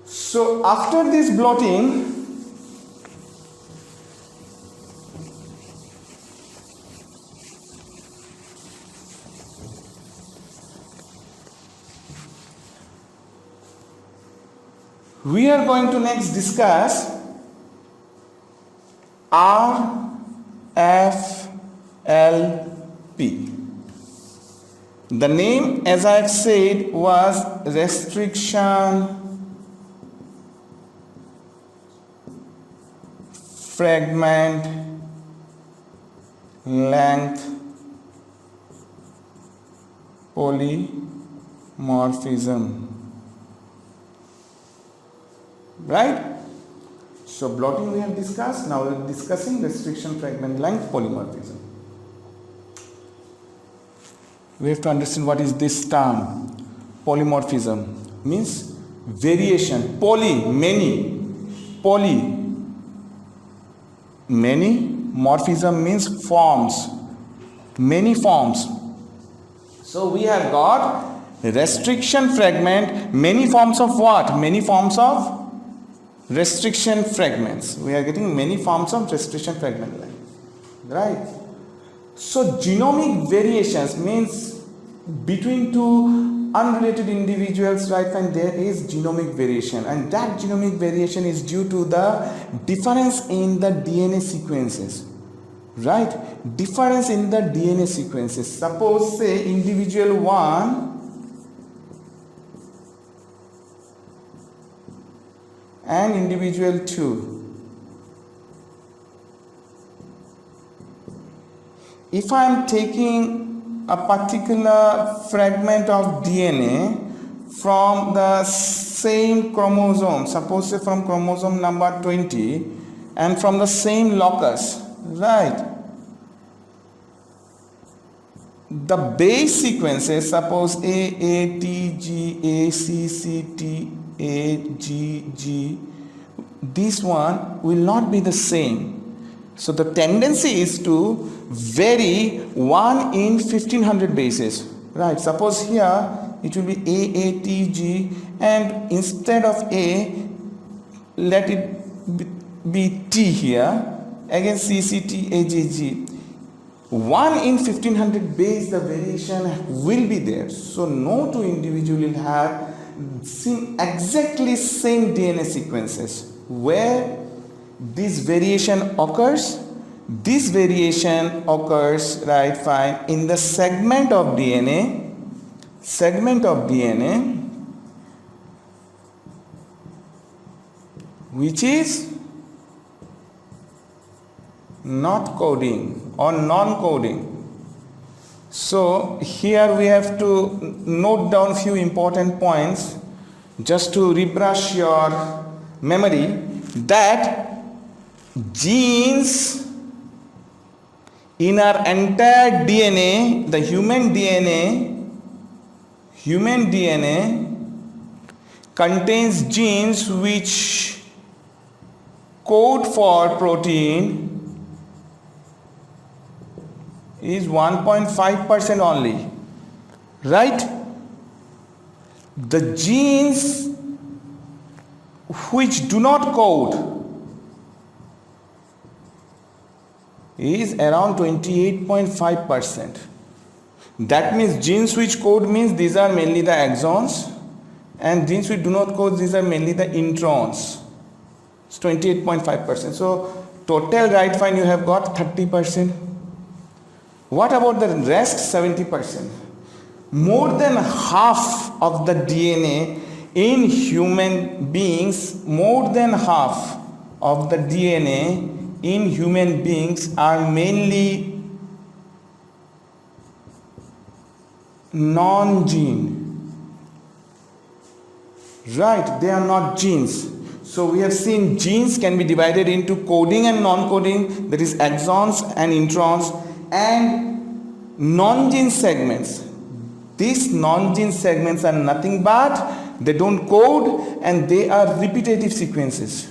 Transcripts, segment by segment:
So after this blotting, we are going to next discuss RFLP. The name, as I have said, was restriction fragment length polymorphism. Right? So blotting we have discussed. Now we are discussing restriction fragment length polymorphism. We have to understand what is this term. Polymorphism means variation. Poly, many. Poly, many. Morphism means forms. Many forms. So we have got restriction fragment. Many forms of what? Many forms of restriction fragments. We are getting many forms of restriction fragment length. Right? So genomic variations means between two unrelated individuals, right? And there is genomic variation, and that genomic variation is due to the difference in the DNA sequences. Right? Difference in the DNA sequences. Suppose say individual 1 and individual 2. If I am taking a particular fragment of DNA from the same chromosome, suppose say from chromosome number 20, and from the same locus, right? The base sequences, suppose A, T, G, A, C, C, T, A, G, G, this one will not be the same. So the tendency is to vary 1 in 1500 bases, right? Suppose here it will be A, T, G, and instead of A, let it be T here, again C, C, T, A, G, G. 1 in 1500 base the variation will be there. So no two individual will have exactly same DNA sequences. Where this variation occurs? This variation occurs, right, fine, in the segment of DNA which is not coding or non-coding. So here we have to note down few important points just to rebrush your memory, that genes in our entire DNA, the human DNA contains genes which code for protein is 1.5% only, right? The genes which do not code is around 28.5%. That means genes which code means these are mainly the exons, and genes which do not code, these are mainly the introns. It's 28.5%. So total, right, fine, you have got 30%. What about the rest 70%? More than half of the DNA in human beings, more than half of the DNA in human beings are mainly non-gene. Right, they are not genes. So we have seen genes can be divided into coding and non-coding, that is exons and introns, and non-gene segments. These non-gene segments are nothing but they don't code, and they are repetitive sequences.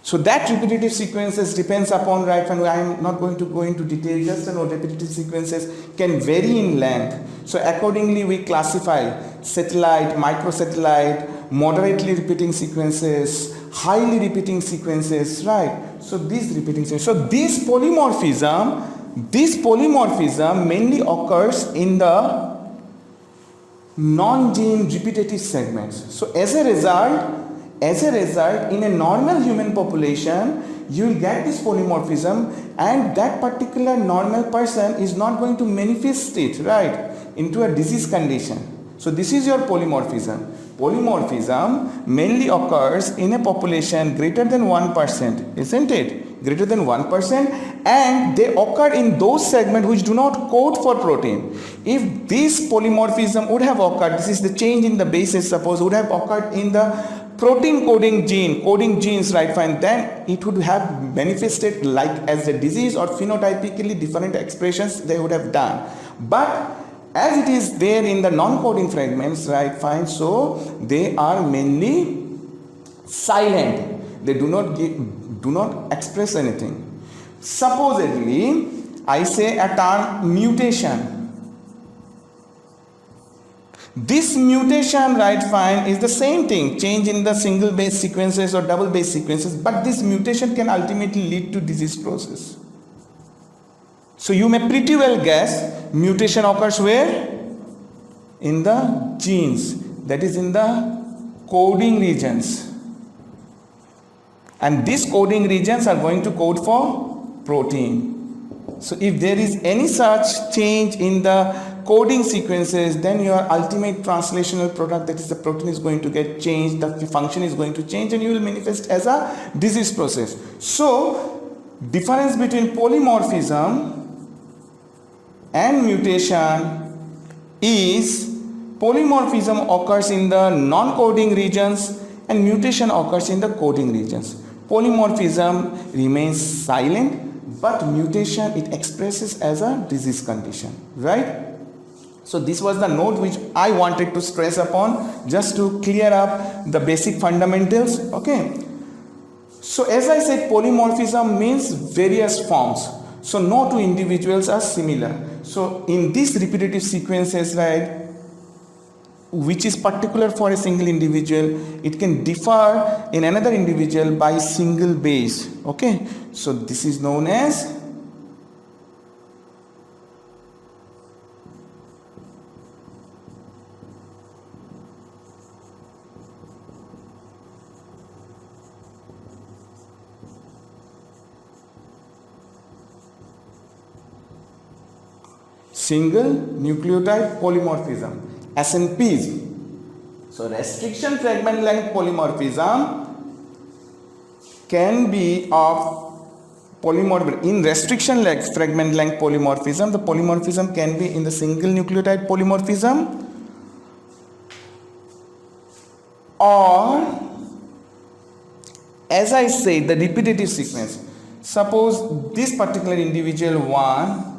So that repetitive sequences depends upon, right, and I am not going to go into detail, just know repetitive sequences can vary in length. So accordingly we classify satellite, microsatellite, moderately repeating sequences, highly repeating sequences, right? So these repeating sequences. So this polymorphism mainly occurs in the non-gene repetitive segments. So as a result, in a normal human population, you will get this polymorphism, and that particular normal person is not going to manifest it, right, into a disease condition. So this is your polymorphism. Polymorphism mainly occurs in a population greater than 1%, isn't it? Greater than 1%, and they occur in those segments which do not code for protein. If this polymorphism would have occurred, this is the change in the bases, suppose, would have occurred in the protein coding genes, right, fine, then it would have manifested like as a disease, or phenotypically different expressions they would have done. But as it is there in the non-coding fragments, right, fine, so they are mainly silent. They do not express anything. Supposedly, I say a term mutation. This mutation, right, fine, is the same thing, change in the single base sequences or double base sequences, but this mutation can ultimately lead to disease process. So you may pretty well guess mutation occurs where? In the genes, that is in the coding regions. And these coding regions are going to code for protein. So if there is any such change in the coding sequences, then your ultimate translational product, that is the protein, is going to get changed, the function is going to change, and you will manifest as a disease process. So difference between polymorphism and mutation is polymorphism occurs in the non-coding regions and mutation occurs in the coding regions. Polymorphism remains silent, but mutation, it expresses as a disease condition, right? So this was the note which I wanted to stress upon, just to clear up the basic fundamentals, okay? So as I said, polymorphism means various forms. So no two individuals are similar. So in these repetitive sequences, right, which is particular for a single individual, it can differ in another individual by single base, okay? So this is known as single nucleotide polymorphism, SNPs. So restriction fragment length polymorphism can be of polymorphism. In restriction length fragment length polymorphism, the polymorphism can be in the single nucleotide polymorphism, or as I said, the repetitive sequence. Suppose this particular individual 1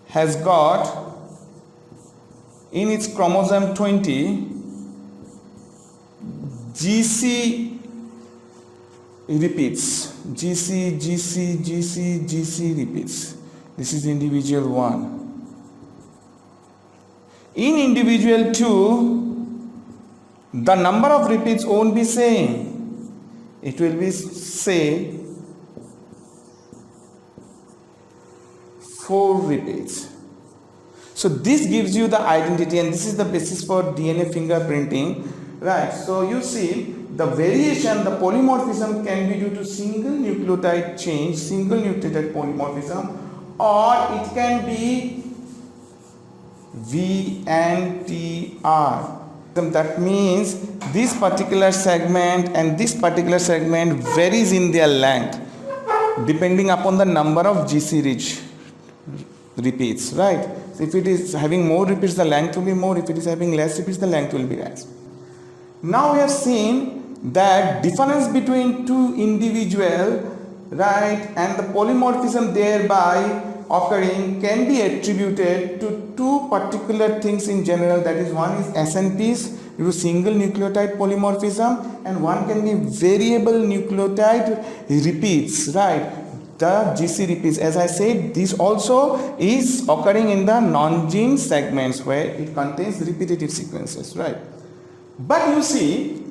has got in its chromosome 20 GC repeats, GC repeats. This is individual 1. In individual 2, the number of repeats won't be same. It will be, say, 4 repeats. So this gives you the identity, and this is the basis for DNA fingerprinting, right? So you see the variation, the polymorphism can be due to single nucleotide change, single nucleotide polymorphism, or it can be VNTR. That means this particular segment and this particular segment varies in their length depending upon the number of GC rich repeats, right? So if it is having more repeats, the length will be more. If it is having less repeats, the length will be less. Now we have seen that difference between two individual, right, and the polymorphism thereby occurring can be attributed to two particular things in general. That is, one is SNPs due to single nucleotide polymorphism, and one can be variable nucleotide repeats, right? The GC repeats, as I said, this also is occurring in the non-gene segments where it contains repetitive sequences, right? But you see,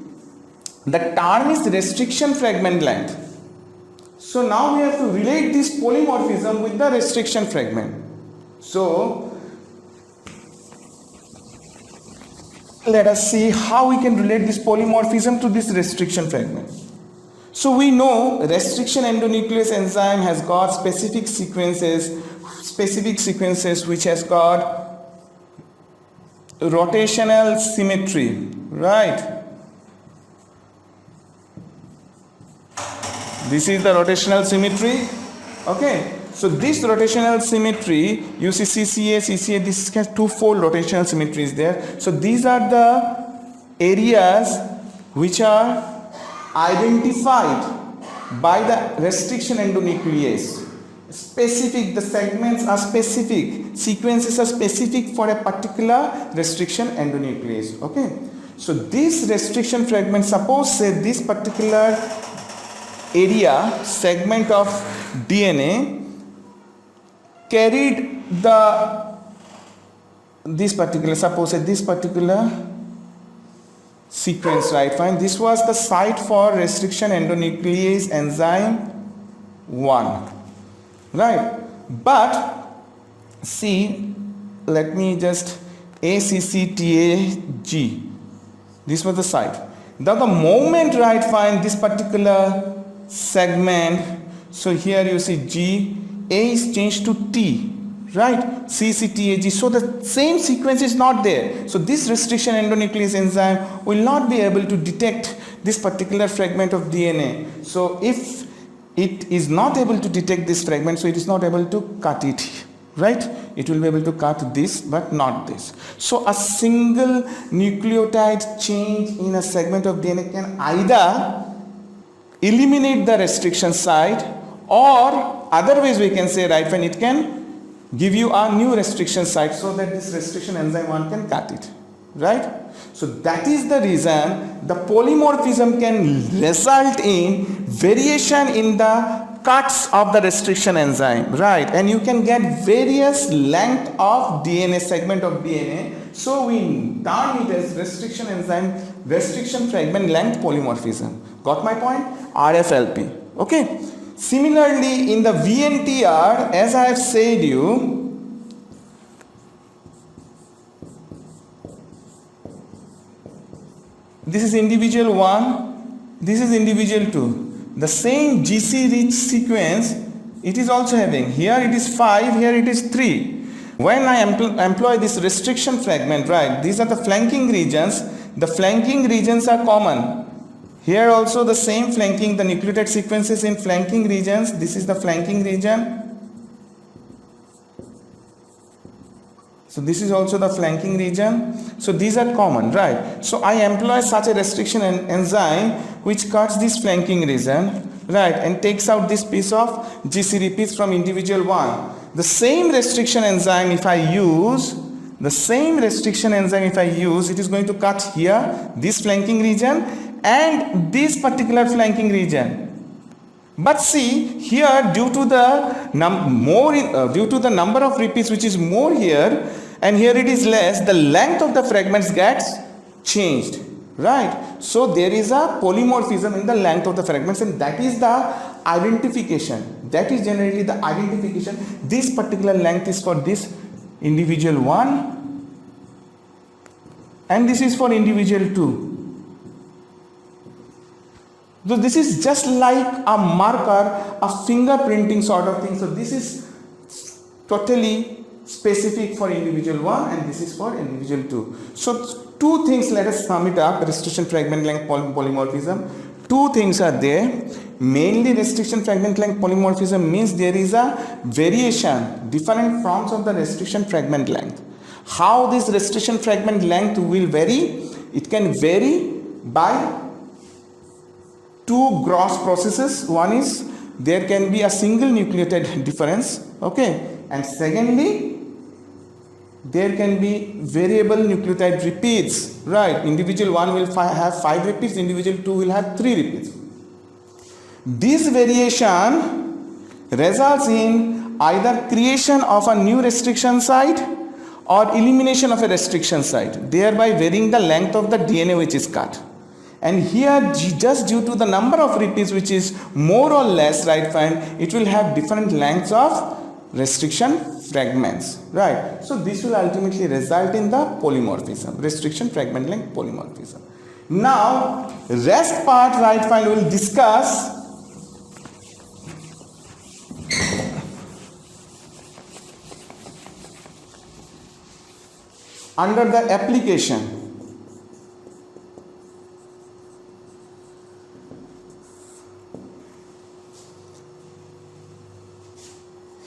the term is restriction fragment length. So now we have to relate this polymorphism with the restriction fragment. So let us see how we can relate this polymorphism to this restriction fragment. So we know restriction endonuclease enzyme has got specific sequences which has got rotational symmetry, right? This is the rotational symmetry, okay? So this rotational symmetry, you see CCA, this has twofold rotational symmetries there. So these are the areas which are identified by the restriction endonuclease. Specific, the segments are specific, sequences are specific for a particular restriction endonuclease, okay? So this restriction fragment, suppose say this particular area, segment of DNA carried this particular sequence, right? Fine. This was the site for restriction endonuclease enzyme 1, right? But see, let me just ACCTAG. This was the site. Now the moment, right? Fine. This particular segment. So here you see G, A is changed to T. Right, CCTAG. So the same sequence is not there. So this restriction endonuclease enzyme will not be able to detect this particular fragment of DNA. So if it is not able to detect this fragment, so it is not able to cut it. Right? It will be able to cut this but not this. So a single nucleotide change in a segment of DNA can either eliminate the restriction site, or otherwise we can say, right, when it can give you a new restriction site so that this restriction enzyme 1 can cut it, right? So that is the reason the polymorphism can result in variation in the cuts of the restriction enzyme, right? And you can get various length of DNA, segment of DNA. So we term it as restriction enzyme, restriction fragment length polymorphism. Got my point? RFLP, okay? Similarly, in the VNTR, as I have said you, this is individual 1, this is individual 2. The same GC rich sequence, it is also having. Here it is 5, here it is 3. When I employ this restriction fragment, right, these are the flanking regions. The flanking regions are common. Here also the same flanking, the nucleotide sequences in flanking regions. This is the flanking region. So this is also the flanking region. So these are common, right? So I employ such a restriction enzyme which cuts this flanking region, right, and takes out this piece of GC repeats from individual 1. The same restriction enzyme if I use, it is going to cut here, this flanking region, and this particular flanking region. But see here, due to the number of repeats which is more here and here it is less, the length of the fragments gets changed, right? So there is a polymorphism in the length of the fragments, and that is the identification. That is generally the identification. This particular length is for this individual 1 and this is for individual 2. So this is just like a marker, a fingerprinting sort of thing. So this is totally specific for individual 1 and this is for individual 2. So two things, let us sum it up. Restriction fragment length polymorphism. Two things are there. Mainly restriction fragment length polymorphism means there is a variation, different forms of the restriction fragment length. How this restriction fragment length will vary? It can vary by two gross processes. One is there can be a single nucleotide difference, okay, and secondly there can be variable nucleotide repeats, right? Individual 1 will have 5 repeats, individual 2 will have 3 repeats. This variation results in either creation of a new restriction site or elimination of a restriction site, thereby varying the length of the DNA which is cut. And here, just due to the number of repeats which is more or less, right, fine, it will have different lengths of restriction fragments, right? So this will ultimately result in the polymorphism, restriction fragment length polymorphism. Now, rest part, right, fine, we will discuss under the application.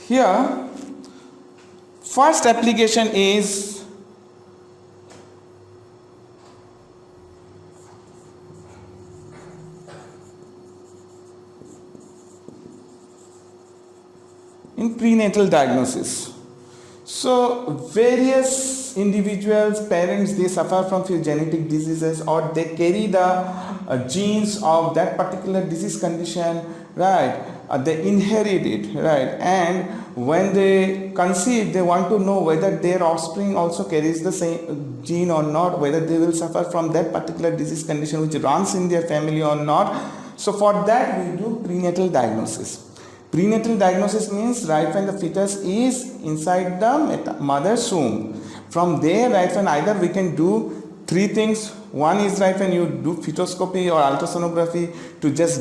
Here, first application is in prenatal diagnosis. So various individuals, parents, they suffer from few genetic diseases or they carry the genes of that particular disease condition, right? They inherit it, right? And when they conceive, they want to know whether their offspring also carries the same gene or not, whether they will suffer from that particular disease condition which runs in their family or not. So for that we do prenatal diagnosis. Prenatal diagnosis means, right, when the fetus is inside the mother's womb. From there, right, when either we can do 3 things. One is, right, when you do fetoscopy or ultrasonography to just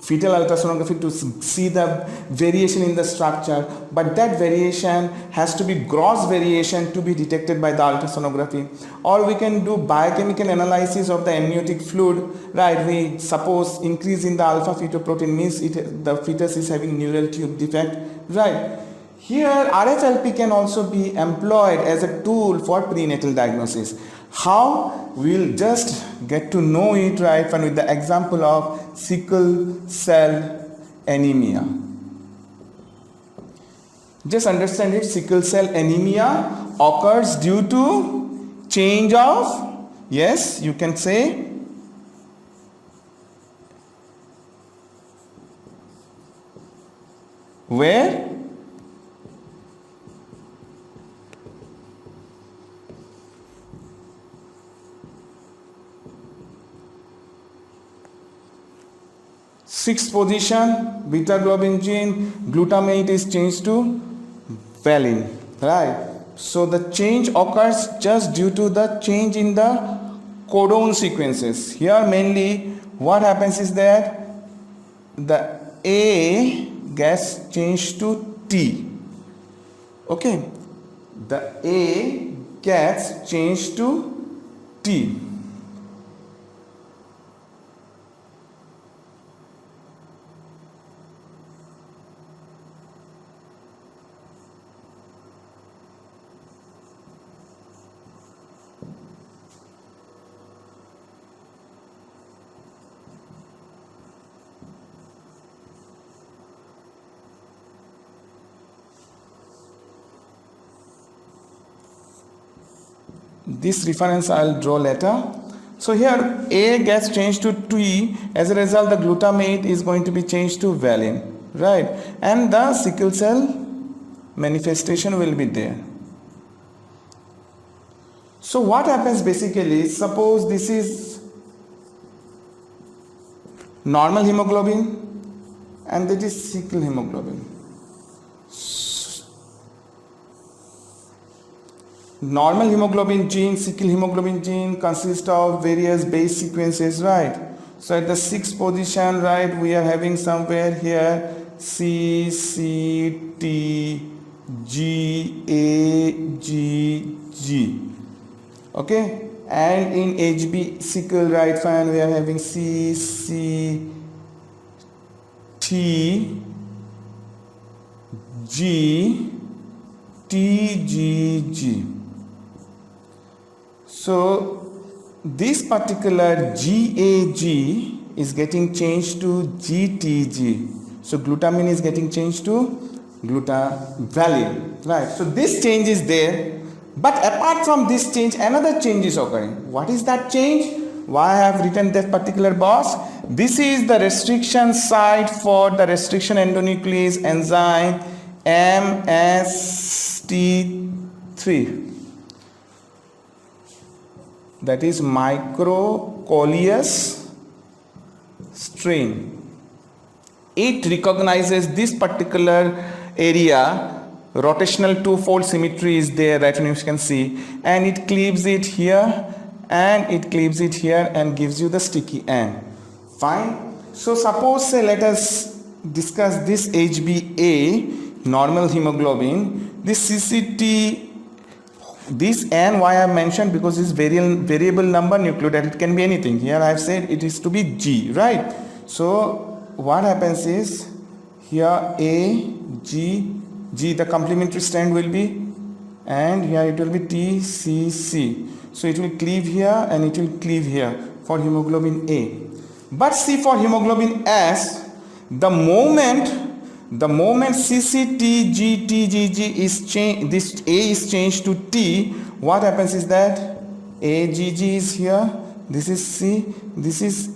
fetal ultrasonography to see the variation in the structure, but that variation has to be gross variation to be detected by the ultrasonography. Or we can do biochemical analysis of the amniotic fluid, right? We suppose increase in the alpha fetoprotein means the fetus is having neural tube defect, right? Here RFLP can also be employed as a tool for prenatal diagnosis. How? We'll just get to know it, right, and with the example of sickle cell anemia. Just understand it, sickle cell anemia occurs due to change of, yes, you can say, where sixth position, beta globin gene, glutamate is changed to valine, right? So the change occurs just due to the change in the codon sequences. Here mainly what happens is that the A gets changed to T. Okay, the A gets changed to T. This reference I'll draw later. So here A gets changed to T. As a result, the glutamate is going to be changed to valine, right? And the sickle cell manifestation will be there. So what happens basically, suppose this is normal hemoglobin and that is sickle hemoglobin. Normal hemoglobin gene, sickle hemoglobin gene consists of various base sequences, right? So at the 6th position, right, we are having somewhere here C, C, T, G, A, G, G. Okay? And in HB sickle, right, fine, we are having C, C, T, G, T, G, G. So this particular GAG is getting changed to GTG. So glutamine is getting changed to glutavalin, right? So this change is there, But apart from this change, another change is occurring. What is that change? Why I have written that particular box? This is the restriction site for the restriction endonuclease enzyme MST3. That is microcoleus strain. It recognizes this particular area. Rotational two-fold symmetry is there, right? You can see, and it cleaves it here and it cleaves it here and gives you the sticky end. Fine. So suppose, say, let us discuss this HbA, normal hemoglobin, this CCT, this N, why I have mentioned, because this variable number nucleotide, it can be anything. Here I have said it is to be G, right? So what happens is, here A, G, the complementary strand will be, and here it will be T, C, C. So it will cleave here and it will cleave here for hemoglobin A. But see, for hemoglobin S, the moment CCTGTGG is changed, this A is changed to T, what happens is that AGG is here, this is C, this is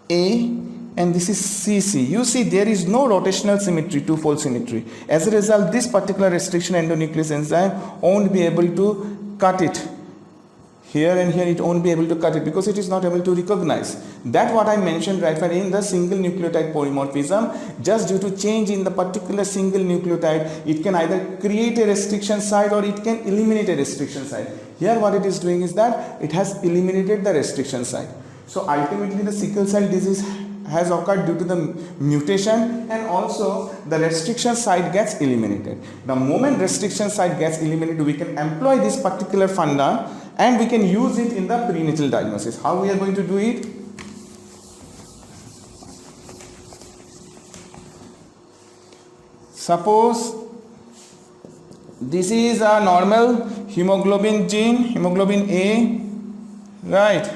A, and this is CC. You see, there is no rotational symmetry, two-fold symmetry. As a result, this particular restriction endonuclease enzyme won't be able to cut it. Here and here it won't be able to cut it because it is not able to recognize. That what I mentioned right in the single nucleotide polymorphism, just due to change in the particular single nucleotide, it can either create a restriction site or it can eliminate a restriction site. Here what it is doing is that it has eliminated the restriction site. So ultimately the sickle cell disease has occurred due to the mutation, and also the restriction site gets eliminated. The moment restriction site gets eliminated, we can employ this particular funda and we can use it in the prenatal diagnosis. How we are going to do it? Suppose this is a normal hemoglobin gene, hemoglobin A, right?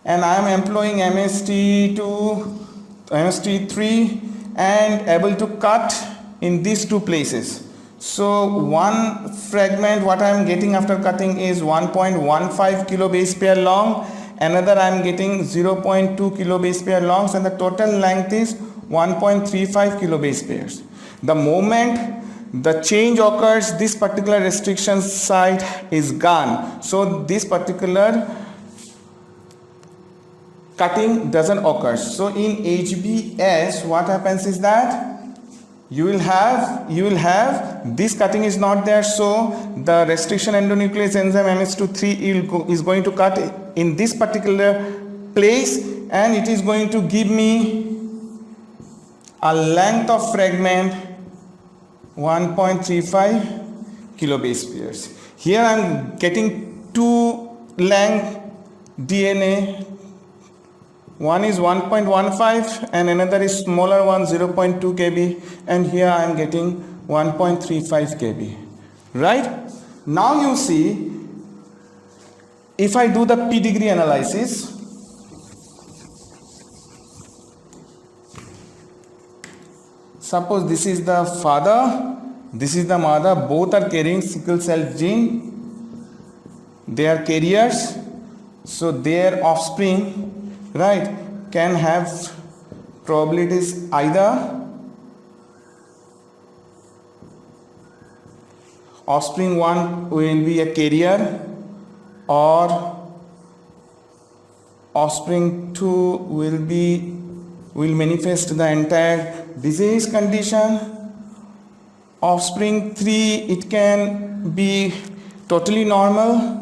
And I am employing MST3 and able to cut in these two places. So one fragment what I am getting after cutting is 1.15 kilobase pair long, another I am getting 0.2 kilobase pair longs, and the total length is 1.35 kilobase pairs. The moment the change occurs, this particular restriction site is gone. So this particular cutting doesn't occur. So in HbS, what happens is that you will have this cutting is not there, so the restriction endonuclease enzyme MS2/3 is going to cut in this particular place, and it is going to give me a length of fragment 1.35 kilobase pairs. Here I am getting two length DNA. One is 1.15 and another is smaller one 0.2 kb, and here I am getting 1.35 kb. Right? Now you see, if I do the pedigree analysis, suppose this is the father, this is the mother, both are carrying sickle cell gene, they are carriers, so their offspring, right, can have probabilities either offspring 1 will be a carrier or offspring 2 will manifest the entire disease condition. Offspring 3, it can be totally normal,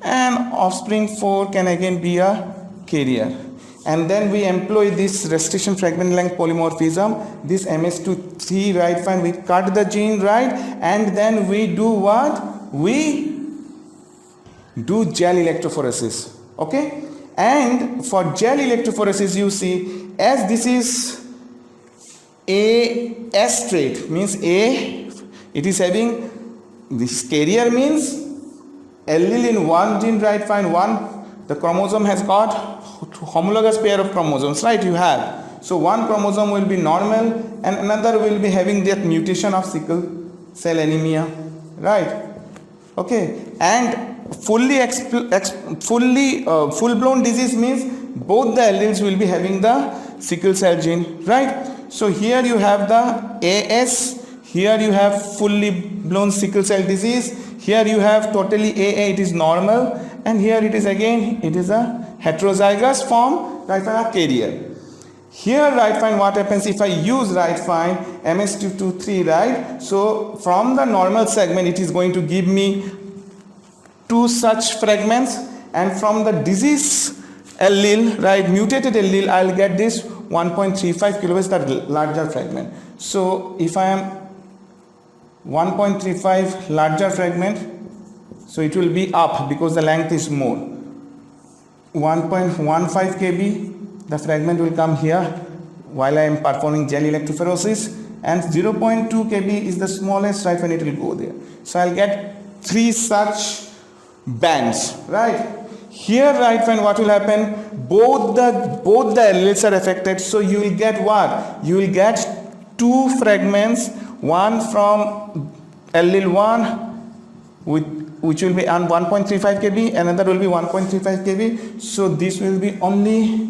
and offspring 4 can again be a carrier. And then we employ this restriction fragment length polymorphism, this MS2/3, right? Fine, we cut the gene, right? And then we do what? We do gel electrophoresis, okay? And for gel electrophoresis, you see, as this is a S trait, means A, it is having this carrier, means allele in one gene, right? Fine, one, the chromosome has got homologous pair of chromosomes, right? You have. So one chromosome will be normal and another will be having that mutation of sickle cell anemia, right? Okay, and full-blown disease means both the alleles will be having the sickle cell gene, right? So here you have the AS, here you have fully blown sickle cell disease, here you have totally AA, it is normal, and here it is again, it is a heterozygous form, right, a carrier. Here, right, fine, what happens if I use, right, fine, MS223, right? So from the normal segment, it is going to give me 2 such fragments, and from the disease allele, right, mutated allele, I'll get this 1.35 kilobase, the larger fragment. So if I am 1.35 larger fragment, so it will be up because the length is more. 1.15 kb, the fragment will come here while I am performing gel electrophoresis, and 0.2 kb is the smallest, right, when it will go there. So I'll get 3 such bands, right? Here, right, when what will happen, both the alleles are affected, so you will get what? You will get 2 fragments, one from allele 1 which will be on 1.35 kb, another will be 1.35 kb. So this will be only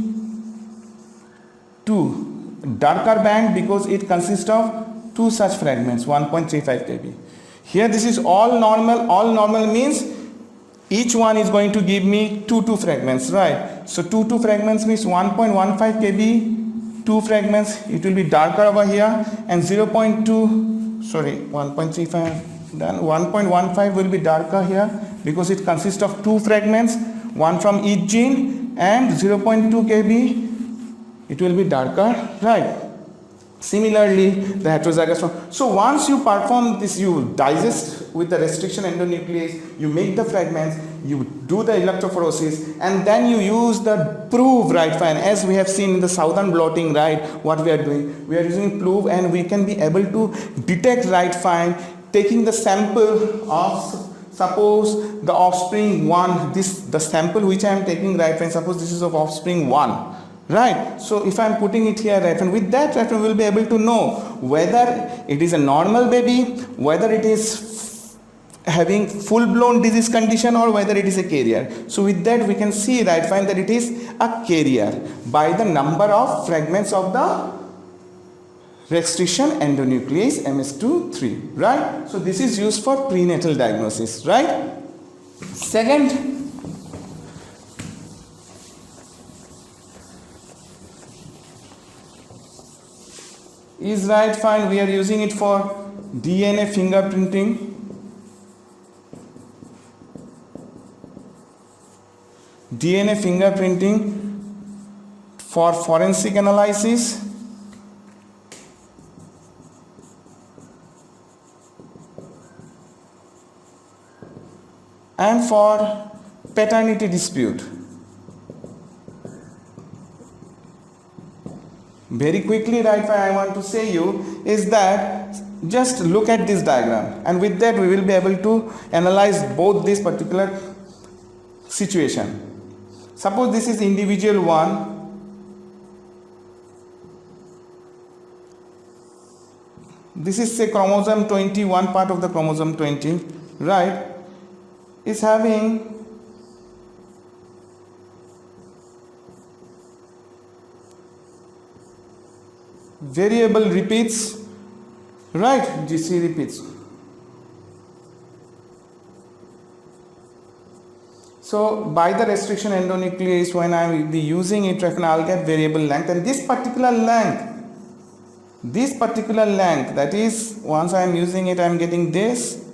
2 darker band because it consists of 2 such fragments, 1.35 kb. Here this is all normal. All normal means each one is going to give me 2 fragments, right? So 2 fragments means 1.15 kb, 2 fragments, it will be darker over here, and 1.35, then 1.15 will be darker here because it consists of 2 fragments, one from each gene, and 0.2 kb, it will be darker, right? Similarly, the heterozygous form. So once you perform this, you digest with the restriction endonuclease, you make the fragments, you do the electrophoresis, and then you use the PROOV, right, fine, as we have seen in the southern blotting, right, what we are doing. We are using PROOV, and we can be able to detect, right, fine, taking the sample of, suppose the offspring 1, the sample which I am taking, right, fine, suppose this is of offspring 1. Right, so if I am putting it here, right, and with that, right, we will be able to know whether it is a normal baby, whether it is having full-blown disease condition, or whether it is a carrier. So with that, we can see, right, find that it is a carrier by the number of fragments of the restriction endonuclease MS2-3, right? So this is used for prenatal diagnosis, right? Second, is, right, fine, we are using it for DNA fingerprinting. DNA fingerprinting for forensic analysis, and for paternity dispute. Very quickly, right, I want to say you is that just look at this diagram, and with that we will be able to analyze both this particular situation. Suppose this is individual 1, this is, say, chromosome 20, one part of the chromosome 20, right, is having variable repeats, right, GC repeats. So by the restriction endonuclease, when I will be using it, I'll get variable length, and this particular length, that is, once I am using it, I am getting this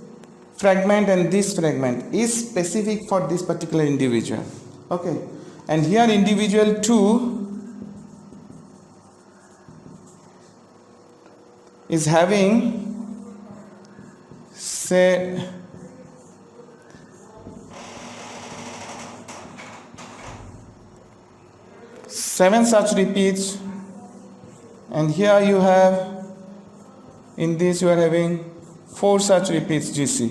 fragment, and this fragment is specific for this particular individual. Okay, and here individual 2 is having, say, seven such repeats, and here you have, in this you are having 4 such repeats GC,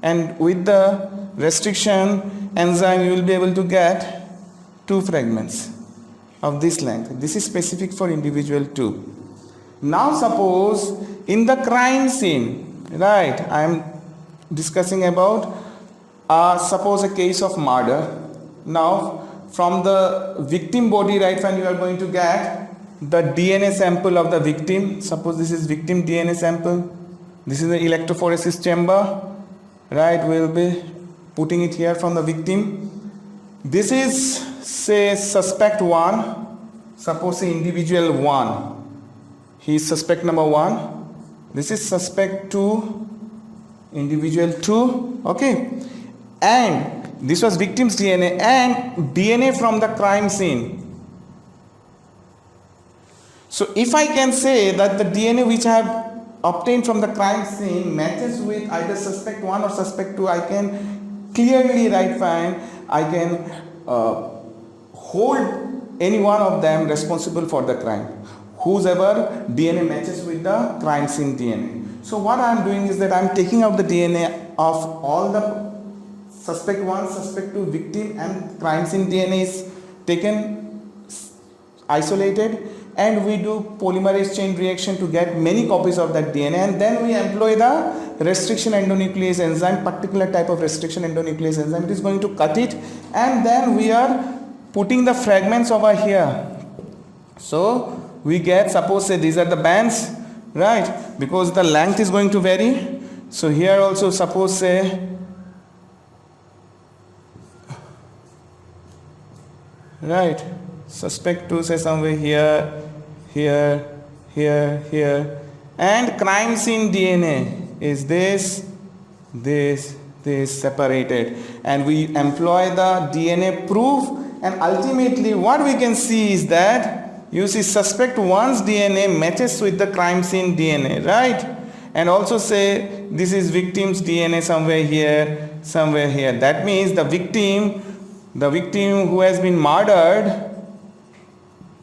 and with the restriction enzyme you will be able to get 2 fragments of this length. This is specific for individual 2. Now suppose in the crime scene, right, I am discussing about suppose a case of murder. Now, from the victim body, right, and you are going to get the DNA sample of the victim. Suppose this is victim DNA sample. This is the electrophoresis chamber, right? We'll be putting it here from the victim. This is, say, suspect 1. Suppose say individual 1. He is suspect number 1. This is suspect 2, individual 2. Okay. And this was victim's DNA and DNA from the crime scene. So if I can say that the DNA which I have obtained from the crime scene matches with either suspect 1 or suspect 2, I can clearly find I can hold any one of them responsible for the crime, whosoever DNA matches with the crime scene DNA. So what I am doing is that I am taking out the DNA of all the suspect 1, suspect 2, victim and crime scene DNA is taken isolated, and we do polymerase chain reaction to get many copies of that DNA, and then we employ the restriction endonuclease enzyme, particular type of restriction endonuclease enzyme. It is going to cut it, and then we are putting the fragments over here. So we get, suppose say these are the bands, right, because the length is going to vary. So here also suppose say, right, suspect 2 say somewhere here, here, here, here, and crime scene DNA is this separated, and we employ the DNA proof, and ultimately what we can see is that you see suspect 1's DNA matches with the crime scene DNA, right? And also say this is victim's DNA somewhere here, somewhere here. That means the victim who has been murdered,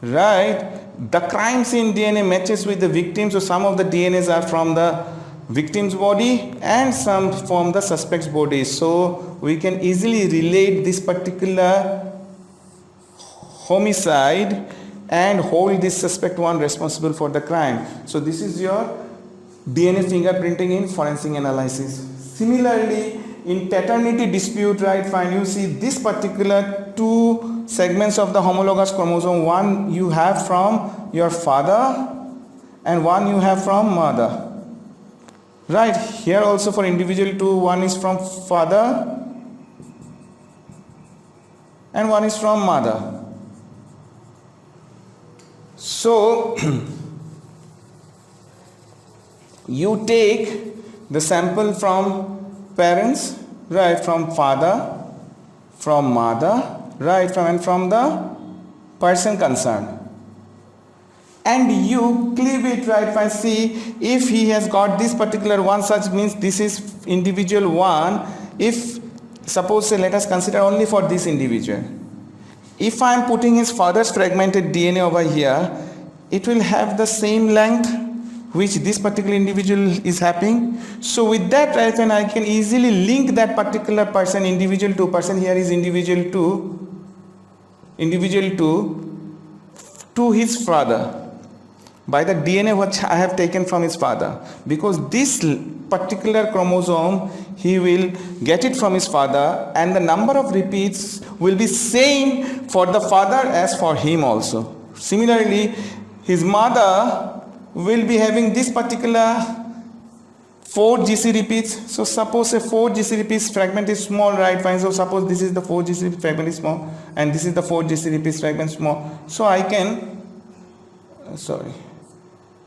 right, the crime scene DNA matches with the victim, so some of the DNAs are from the victim's body and some from the suspect's body. So we can easily relate this particular homicide and hold this suspect 1 responsible for the crime. So this is your DNA fingerprinting in forensic analysis. Similarly, in paternity dispute, right, fine, you see this particular 2 segments of the homologous chromosome, one you have from your father and one you have from mother. Right, here also for individual 2, one is from father and one is from mother. So you take the sample from parents, right, from father, from mother, right, from the person concerned, and you cleave it, right, and see if he has got this particular one, such means this is individual 1. If suppose say let us consider only for this individual, if I am putting his father's fragmented DNA over here, it will have the same length which this particular individual is having. So with that, right, and I can easily link that particular person, individual 2 person, here is individual 2 to his father by the DNA which I have taken from his father, because this particular chromosome he will get it from his father, and the number of repeats will be same for the father as for him also. Similarly, his mother will be having this particular 4 GC repeats. So suppose a 4 GC repeats fragment is small, right, fine. So suppose this is the 4 GC repeats fragment is small and this is the 4 GC repeats fragment small. So I can,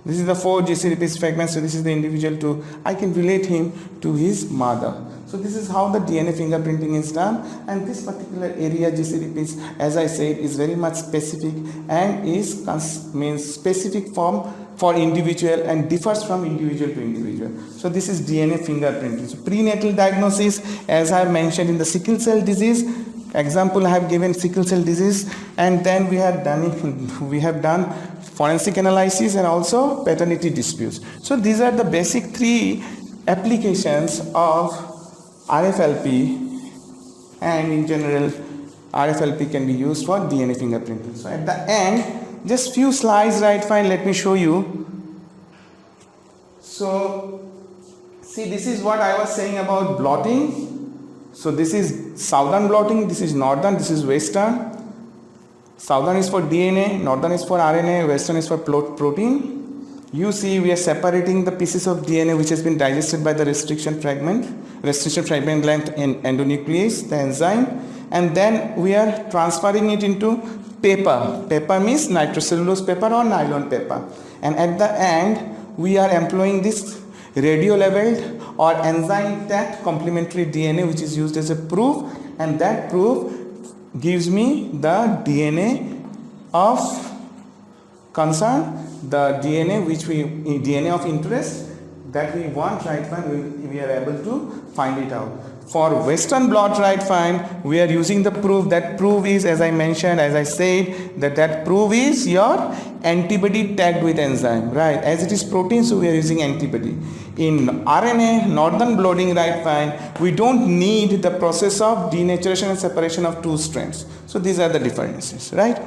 this is the 4 GC repeats fragment, so this is the individual 2. I can relate him to his mother. So this is how the DNA fingerprinting is done, and this particular area GC repeats, as I said, is very much specific and is means specific form for individual and differs from individual to individual. So this is DNA fingerprinting. So prenatal diagnosis, as I have mentioned in the sickle cell disease example, I have given sickle cell disease, and then we have done forensic analysis and also paternity disputes. So these are the basic 3 applications of RFLP, and in general RFLP can be used for DNA fingerprinting. So at the end, just few slides, right, fine, let me show you. So see, this is what I was saying about blotting. So this is southern blotting, this is northern, this is western. Southern is for DNA, northern is for RNA, western is for protein. You see we are separating the pieces of DNA which has been digested by the restriction fragment length in endonuclease, the enzyme, and then we are transferring it into paper. Paper means nitrocellulose paper or nylon paper. And at the end we are employing this radio labeled or enzyme tagged complementary DNA which is used as a proof, and that proof gives me the DNA of concern, the DNA of interest that we want, right? Fine, we are able to find it out. For Western blot, right? Fine, we are using the proof. That proof is, as I mentioned, as I said, that proof is your antibody tagged with enzyme, right? As it is protein, so we are using antibody. In RNA, northern blotting, right? Fine, we don't need the process of denaturation and separation of two strands. So these are the differences, right?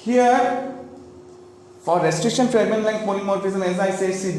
Here, for restriction fragment length polymorphism, as I said, see,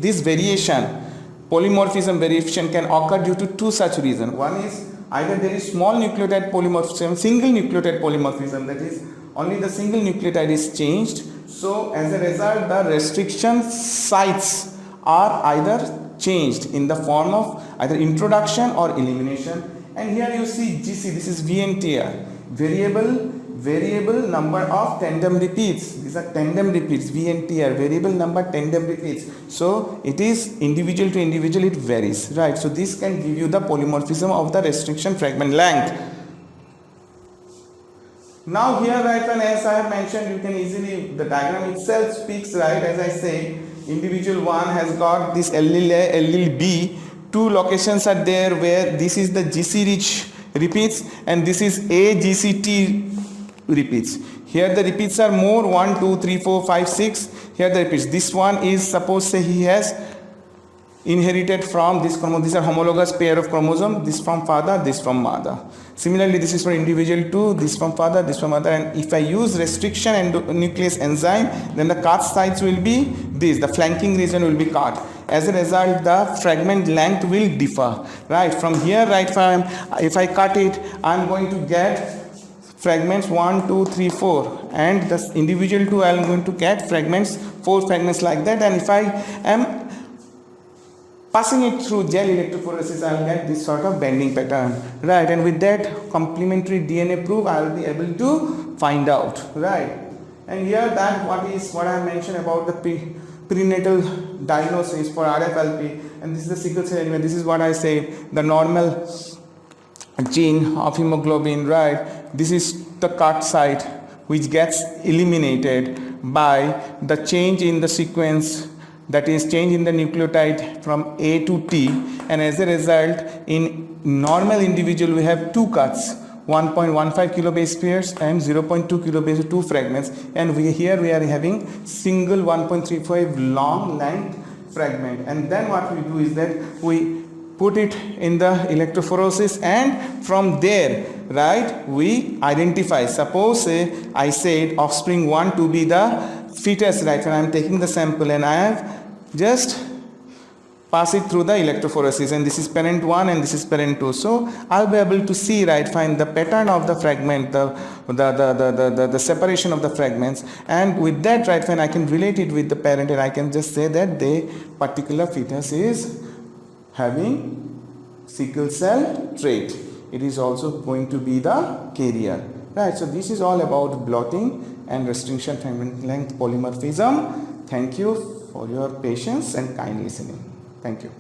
this variation, polymorphism variation can occur due to two such reasons. One is either there is small nucleotide polymorphism, single nucleotide polymorphism, that is only the single nucleotide is changed. So as a result, the restriction sites are either changed in the form of either introduction or elimination. And here you see GC, this is VNTR, variable number of tandem repeats. These are tandem repeats, VNTR, variable number tandem repeats. So it is individual to individual, it varies, right? So this can give you the polymorphism of the restriction fragment length. Now here, right, and as I have mentioned, you can easily, the diagram itself speaks, right? As I say, individual 1 has got this allele B. Two locations are there where this is the GC rich repeats and this is AGCT repeats. Here the repeats are more, 1, 2, 3, 4, 5, 6. Here the repeats. This one is, suppose say he has inherited from this chromosome. These are homologous pair of chromosome. This from father, this from mother. Similarly, this is for individual 2, this from father, this from mother. And if I use restriction endonuclease enzyme, then the cut sites will be this. The flanking region will be cut. As a result, the fragment length will differ. Right from here, right, if I cut it, I am going to get fragments 1, 2, 3, 4, and the individual 2 I am going to get fragments, 4 fragments like that. And if I am passing it through gel electrophoresis, I will get this sort of bending pattern, right? And with that complementary DNA proof, I will be able to find out, right? And here that what I have mentioned about the prenatal diagnosis for RFLP, and this is the sickle cell anemia. This is what I say, the normal gene of hemoglobin, right? This is the cut site which gets eliminated by the change in the sequence, that is change in the nucleotide from A to T, and as a result in normal individual we have two cuts, 1.15 kilobase pairs and 0.2 kilobase, two fragments, and here we are having single 1.35 long length fragment. And then what we do is that we put it in the electrophoresis, and from there, right, we identify, suppose I said offspring 1 to be the fetus, right, and I am taking the sample and I have just pass it through the electrophoresis, and this is parent 1 and this is parent 2. So I'll be able to see, right, find the pattern of the fragment, the separation of the fragments, and with that, right, I can relate it with the parent, and I can just say that the particular fetus is having sickle cell trait. It is also going to be the carrier, right? So this is all about blotting and restriction fragment length polymorphism. Thank you for your patience and kind listening. Thank you.